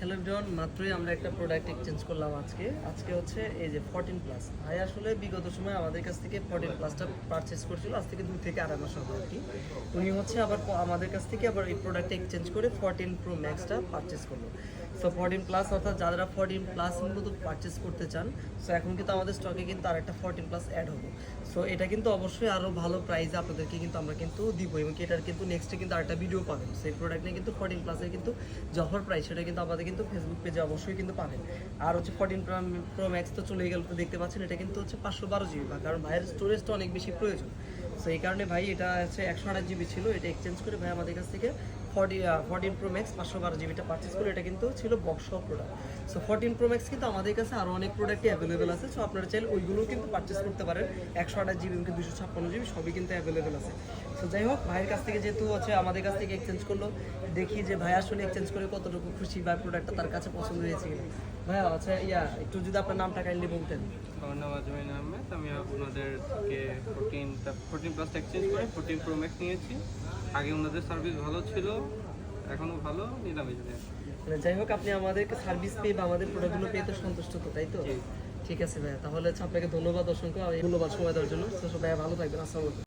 Hello everyone, মাত্রই আমরা একটা প্রোডাক্ট এক্সচেঞ্জ করলাম আজকে হচ্ছে এই যে 14 প্লাস। ভাই আসলে বিগত সময় আমাদের কাছ থেকে 14 প্লাসটা পারচেস করছিল, আজ থেকে 2 থেকে আড়াই মাস হবে আর কি। উনি হচ্ছে আবার আমাদের কাছ থেকে আবার এই প্রোডাক্টটা এক্সচেঞ্জ করে 14 প্রো ম্যাক্সটা পারচেস করলো। সো 14 প্লাস অর্থাৎ যারা 14 প্লাস মূলত পারচেস করতে চান, সো এখন কিন্তু আমাদের স্টকে কিন্তু আর একটা 14 প্লাস অ্যাড হলো। সো এটা কিন্তু অবশ্যই আরও ভালো প্রাইসে আপনাদেরকে কিন্তু আমরা কিন্তু দিব, এবং এটার কিন্তু নেক্সটে কিন্তু আরেকটা ভিডিও পাবেন। সেই প্রোডাক্ট নিয়ে কিন্তু 14 প্লাসের কিন্তু যে অফার প্রাইস সেটা কিন্তু আমাদের কিন্তু ফেসবুক পেজে অবশ্যই কিন্তু পাবেন। আর হচ্ছে 14 প্রো ম্যাক্স তো চলে গেল, তো দেখতে পাচ্ছেন এটা কিন্তু হচ্ছে 512 জিবি, কারণ ভাইয়ের স্টোরেজটা অনেক বেশি প্রয়োজন। সো এই কারণে ভাই এটা হচ্ছে 128 জিবি ছিল, এটা এক্সচেঞ্জ করে ভাই আমাদের কাছ থেকে 14 প্রো ম্যাক্স 512 জিবিটা পারচেস করে এটা কিন্তু ছিল বক্স সহ প্রোডাক্ট। সো 14 প্রো ম্যাক্স কিন্তু আমাদের কাছে আরও অনেক প্রোডাক্টই অ্যাভেলেবেল আছে। সো আপনারা চাইলে ওইগুলোও কিন্তু পারচেস করতে পারেন। 128 জিবি এবং 256 জিবি সবই কিন্তু অ্যাভেলেবেল আছে। সো যাই হোক, ভাইয়ের কাছ থেকে যেহেতু হচ্ছে আমাদের কাছ থেকে এক্সচেঞ্জ করলো, দেখি যে ভাই আসলে এক্সচেঞ্জ করে কতটুকু খুশি বা প্রোডাক্টটা তার কাছে পছন্দ হয়েছে কিনা। ভাইয়া আচ্ছা একটু যদি আপনার নামটা কাইন্ডলি বলতেন। আমার নাম আজমাইন আহমেদ। আমি আপনাদেরকে 14 প্লাস এক্সচেঞ্জ করে 14 প্রো ম্যাক্স নিয়েছি। আগে ওনাদের সার্ভিস ভালো ছিল, এখনও ভালো, নিলাম এই জন্য। মানে যাই হোক, আপনি আমাদেরকে সার্ভিস পেয়ে বা আমাদের প্রোডাক্টগুলো পেয়ে তো সন্তুষ্ট তো, তাই তো? ঠিক আছে ভাইয়া, তাহলে হচ্ছে আপনাকে ধন্যবাদ অসংখ্য মূল্যবান সময় দেওয়ার জন্য। তো ভাইয়া ভালো থাকবেন, আসসালামু আলাইকুম।